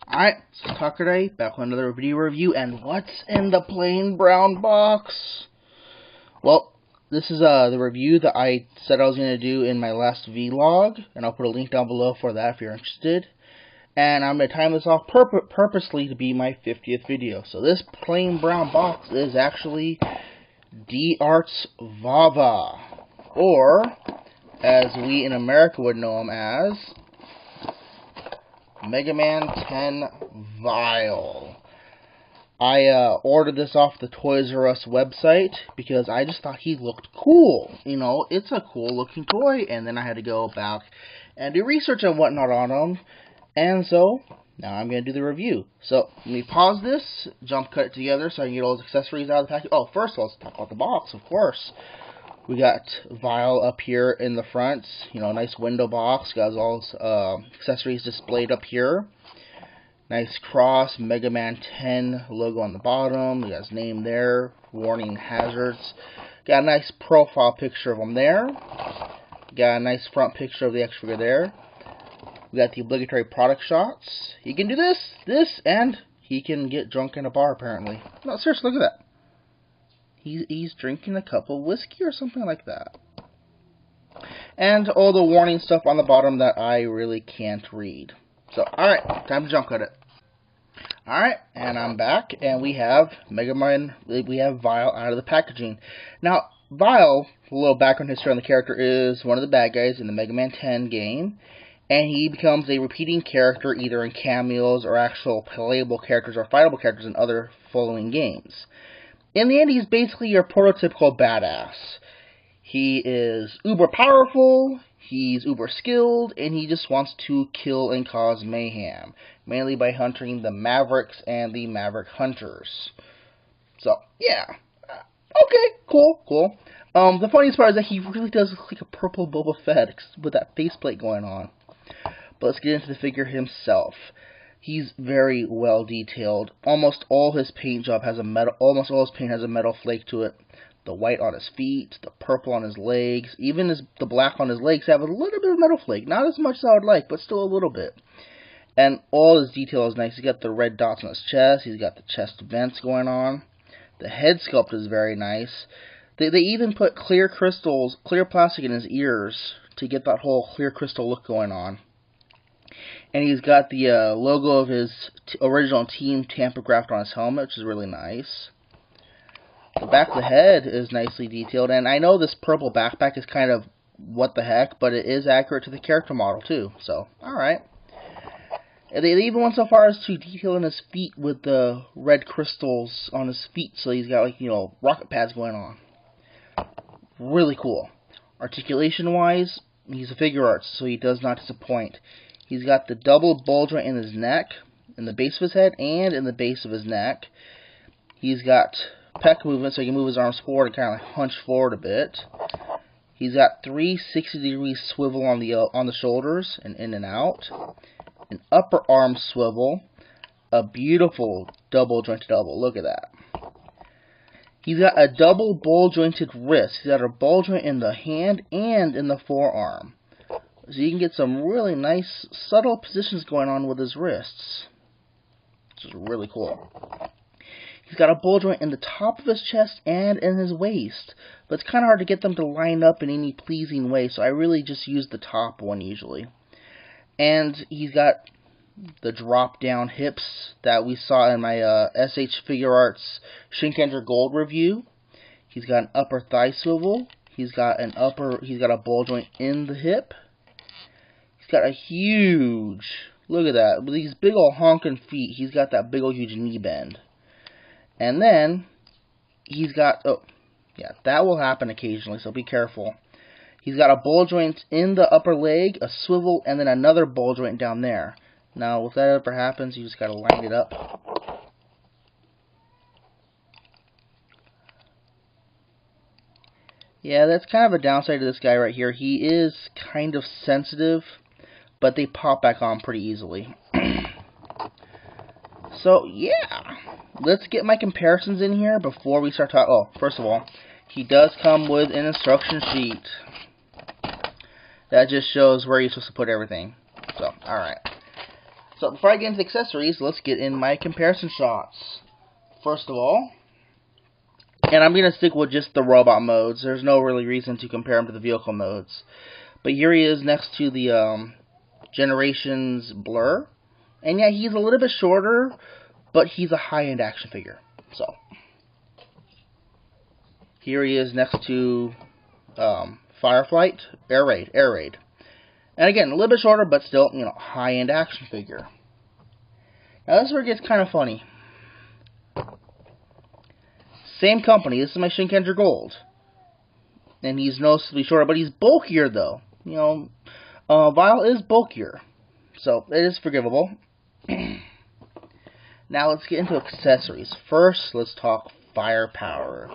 Alright, so today, back with another video review, and what's in the plain brown box? Well, this is the review that I said I was going to do in my last vlog, and I'll put a link down below for that if you're interested. And I'm going to time this off purposely to be my 50th video. So this plain brown box is actually D-Art's Vava, or as we in America would know him as Megaman 10 Vial. I ordered this off the Toys R Us website because I just thought he looked cool. You know, it's a cool looking toy, and then I had to go back and do research and whatnot on him. And so, now I'm going to do the review. So, let me pause this, jump cut it together so I can get all those accessories out of the package. Oh, first let's talk about the box, of course. We got Vial up here in the front, you know, nice window box, got all his accessories displayed up here. Nice cross, Megaman 10 logo on the bottom, we got his name there, warning hazards. Got a nice profile picture of him there. Got a nice front picture of the action figure there. We got the obligatory product shots. He can do this, and he can get drunk in a bar apparently. No, seriously, look at that. He's drinking a cup of whiskey or something like that. And all the warning stuff on the bottom that I really can't read. So, alright, time to jump cut it. Alright, and I'm back, and we have Megaman, we have Vial out of the packaging. Now, Vial, a little background history on the character, is one of the bad guys in the Mega Man 10 game. And he becomes a repeating character either in cameos or actual playable characters or fightable characters in other following games. In the end, he's basically your prototypical badass. He is uber powerful, he's uber skilled, and he just wants to kill and cause mayhem. Mainly by hunting the Mavericks and the Maverick Hunters. So, yeah. Okay, cool. The funniest part is that he really does look like a purple Boba Fett with that faceplate going on. But let's get into the figure himself. He's very well detailed. Almost all his paint has a metal flake to it. The white on his feet, the purple on his legs, even the black on his legs have a little bit of metal flake. Not as much as I would like, but still a little bit. And all his detail is nice. He's got the red dots on his chest. He's got the chest vents going on. The head sculpt is very nice. They even put clear crystals, clear plastic in his ears to get that whole clear crystal look going on. And he's got the logo of his original team tampographed on his helmet, which is really nice. The back of the head is nicely detailed, and I know this purple backpack is kind of what the heck, but it is accurate to the character model too, so alright. They even went so far as to detail in his feet with the red crystals on his feet, so he's got, like, you know, rocket pads going on. Really cool. Articulation-wise, he's a figure arts, so he does not disappoint. He's got the double ball joint in his neck, in the base of his head, and in the base of his neck. He's got pec movement, so he can move his arms forward and kind of like hunch forward a bit. He's got 360-degree swivel on the shoulders and in and out. An upper arm swivel. A beautiful double jointed elbow. Look at that. He's got a double ball jointed wrist. He's got a ball joint in the hand and in the forearm. So you can get some really nice, subtle positions going on with his wrists. Which is really cool. He's got a ball joint in the top of his chest and in his waist. But it's kind of hard to get them to line up in any pleasing way, so I really just use the top one usually. And he's got the drop-down hips that we saw in my SH Figure Arts Shinkenger Gold review. He's got an upper thigh swivel. He's got a ball joint in the hip. He's got a huge, look at that, with these big old honking feet, he's got that big old huge knee bend. And then, he's got, oh, yeah, that will happen occasionally, so be careful. He's got a ball joint in the upper leg, a swivel, and then another ball joint down there. Now, if that ever happens, you just gotta line it up. Yeah, that's kind of a downside to this guy right here. He is kind of sensitive, but they pop back on pretty easily. So, yeah. Let's get my comparisons in here before we start talking. Oh, first of all, he does come with an instruction sheet. That just shows where you're supposed to put everything. So, alright. So before I get into the accessories, let's get in my comparison shots. First of all, and I'm going to stick with just the robot modes. There's no really reason to compare them to the vehicle modes. But here he is next to the Generations Blur. And yeah, he's a little bit shorter, but he's a high-end action figure. So here he is next to Fireflight, Air Raid. And again, a little bit shorter, but still, you know, high-end action figure. Now this is where it gets kind of funny. Same company. This is my Shinkenger Gold. And he's noticeably shorter, but he's bulkier, though. You know, Vile is bulkier. So, it is forgivable. Now, let's get into accessories. First, let's talk firepower.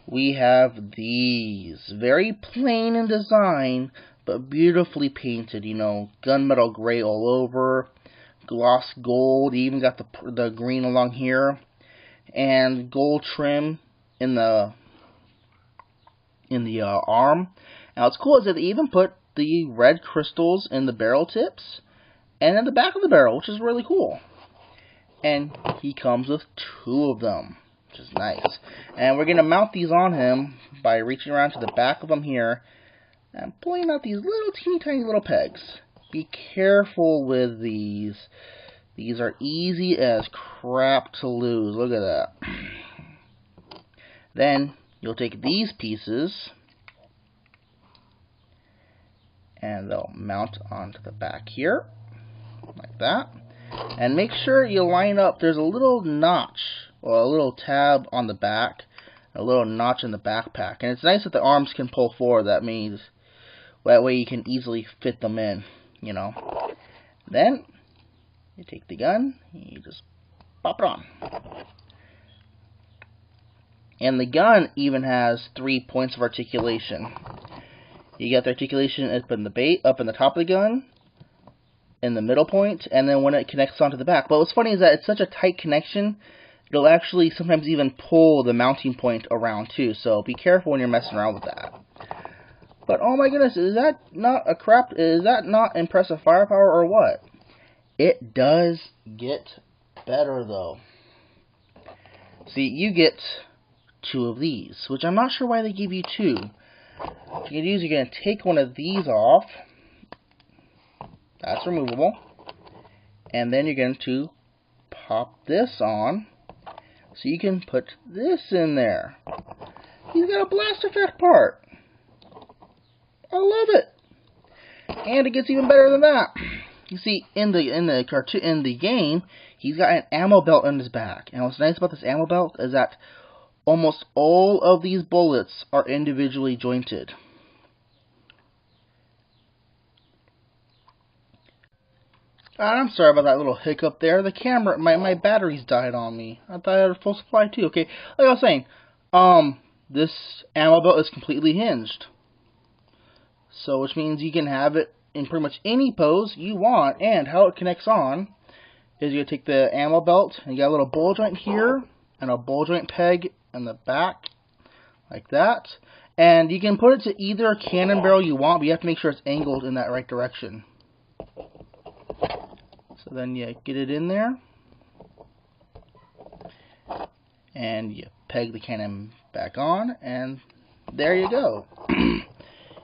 We have these. Very plain in design, but beautifully painted. You know, gunmetal gray all over. Gloss gold. You even got the green along here. And gold trim in the arm. Now what's cool is that they even put the red crystals in the barrel tips and in the back of the barrel, which is really cool. And he comes with 2 of them, which is nice. And we're gonna mount these on him by reaching around to the back of them here and pulling out these little teeny tiny little pegs. Be careful with these. These are easy as crap to lose. Look at that. Then you'll take these pieces and they'll mount onto the back here like that. And make sure you line up. There's a little notch or a little tab on the back, a little notch in the backpack. And it's nice that the arms can pull forward. That means that way you can easily fit them in, you know. Then you take the gun, you just pop it on. And the gun even has 3 points of articulation. You got the articulation up in the top of the gun, in the middle point, and then when it connects onto the back. But what's funny is that it's such a tight connection, it'll actually sometimes even pull the mounting point around too. So be careful when you're messing around with that. But oh my goodness, is that not impressive firepower or what? It does get better, though. See, you get 2 of these, which I'm not sure why they give you 2. What you're going to do is you're going to take one of these off. That's removable. And then you're going to pop this on, so you can put this in there. He's got a blast effect part. I love it. And it gets even better than that. You see, in the game, he's got an ammo belt on his back. And what's nice about this ammo belt is that almost all of these bullets are individually jointed. I'm sorry about that little hiccup there. The camera, my batteries died on me. I thought I had a full supply too. Okay, like I was saying, this ammo belt is completely hinged. So, which means you can have it in pretty much any pose you want. And how it connects on is you take the ammo belt and you got a little ball joint here and a ball joint peg in the back like that. And you can put it to either cannon barrel you want, but you have to make sure it's angled in that right direction. So then you get it in there and you peg the cannon back on, and there you go.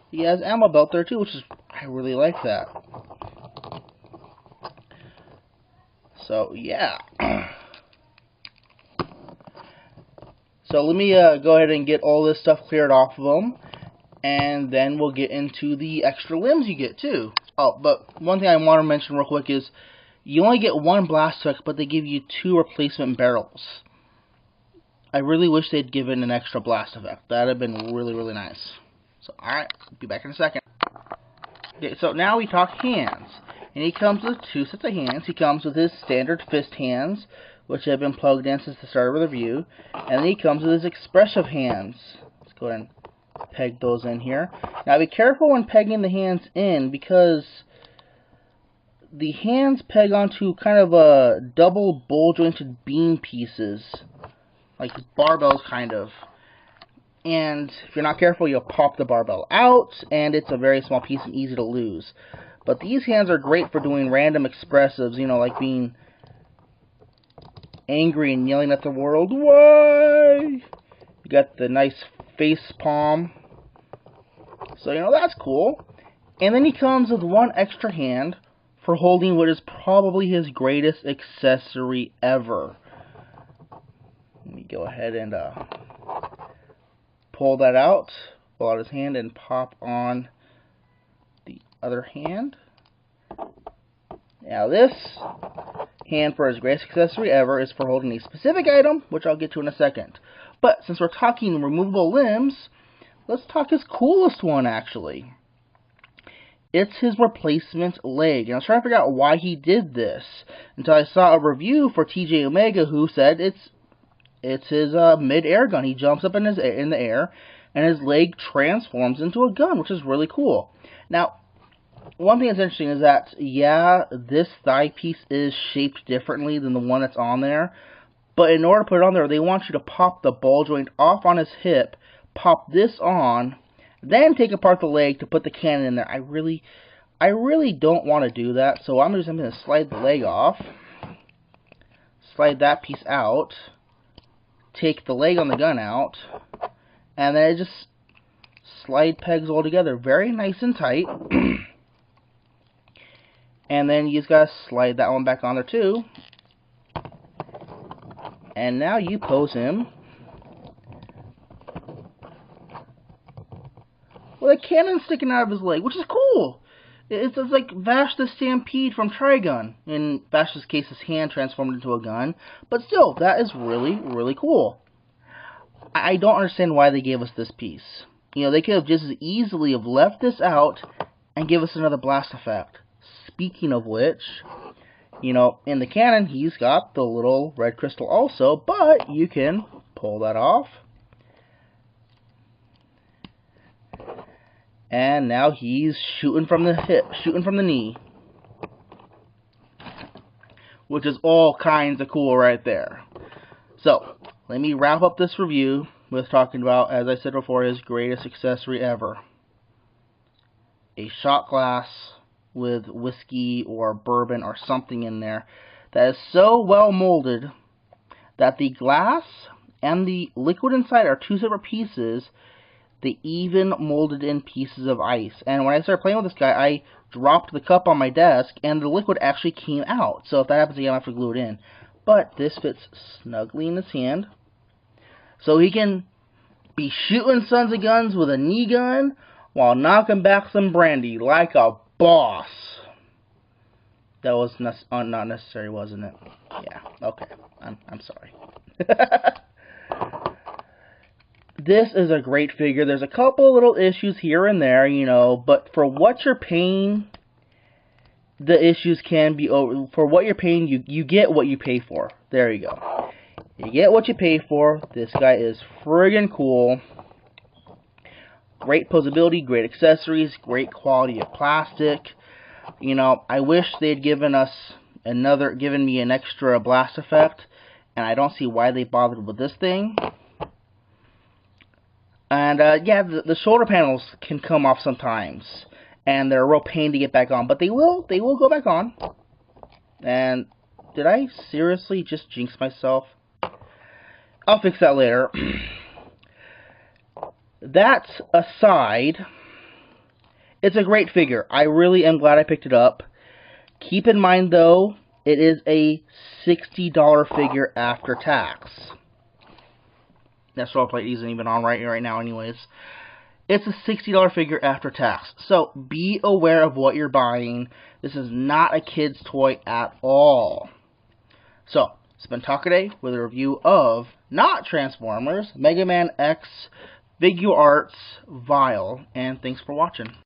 He has ammo belt there too, which is, I really like that. So yeah. So let me go ahead and get all this stuff cleared off of them, and then we'll get into the extra limbs you get too. Oh, but one thing I want to mention real quick is you only get 1 blast effect, but they give you 2 replacement barrels. I really wish they'd given an extra blast effect. That'd have been really, really nice. So, alright, be back in a second. Okay, so now we talk hands. And he comes with 2 sets of hands. He comes with his standard fist hands, which have been plugged in since the start of the review. And then he comes with his expressive hands. Let's go ahead and peg those in here. Now be careful when pegging the hands in, because the hands peg onto kind of a double bowl jointed beam pieces, like barbells kind of. And if you're not careful, you'll pop the barbell out, and it's a very small piece and easy to lose. But these hands are great for doing random expressives, you know, like being angry and yelling at the world, "Why?" You got the nice face palm. So, you know, that's cool. And then he comes with one extra hand for holding what is probably his greatest accessory ever. Let me go ahead and pull that out, pull out his hand, and pop on the other hand. Now this hand for his greatest accessory ever is for holding a specific item, which I'll get to in a second. But since we're talking removable limbs, let's talk his coolest one, actually. It's his replacement leg. And I was trying to figure out why he did this until I saw a review for TJ Omega who said it's his mid-air gun. He jumps up in the air, and his leg transforms into a gun, which is really cool. Now, one thing that's interesting is that, yeah, this thigh piece is shaped differently than the one that's on there. But in order to put it on there, they want you to pop the ball joint off on his hip, pop this on, then take apart the leg to put the cannon in there. I really don't want to do that, so I'm just going to slide the leg off, slide that piece out, take the leg on the gun out, and then it just slide pegs all together, very nice and tight. And then you just gotta slide that one back on there too. And now you pose him with a cannon sticking out of his leg, which is cool. It's like Vash the Stampede from Trigun. In Vash's case, his hand transformed into a gun. But still, that is really, really cool. I don't understand why they gave us this piece. You know, they could have just as easily have left this out and give us another blast effect. Speaking of which, you know, in the cannon, he's got the little red crystal also, but you can pull that off. And now he's shooting from the hip, shooting from the knee. Which is all kinds of cool right there. So, let me wrap up this review with talking about, as I said before, his greatest accessory ever. A shot glass with whiskey or bourbon or something in there that is so well molded that the glass and the liquid inside are two separate pieces. They even molded in pieces of ice. And when I started playing with this guy, I dropped the cup on my desk and the liquid actually came out. So if that happens again, I have to glue it in. But this fits snugly in his hand. So he can be shooting sons of guns with a knee gun while knocking back some brandy like a boss. That was not necessary, wasn't it? Yeah, okay. I'm sorry. This is a great figure. There's a couple little issues here and there, you know, but for what you're paying, the issues can be over. For what you're paying, you get what you pay for. There you go. You get what you pay for. This guy is friggin' cool. Great posability, great accessories, great quality of plastic. You know, I wish they'd given me an extra blast effect, and I don't see why they bothered with this thing. And yeah, the shoulder panels can come off sometimes, and they're a real pain to get back on, but they will go back on. And did I seriously just jinx myself? I'll fix that later. That aside, it's a great figure. I really am glad I picked it up. Keep in mind, though, it is a $60 figure after tax. That's what Plate isn't even on right now anyways. It's a $60 figure after tax. So be aware of what you're buying. This is not a kid's toy at all. So, it's been Talkaday with a review of, not Transformers, Mega Man X Figure Arts Vile, and thanks for watching.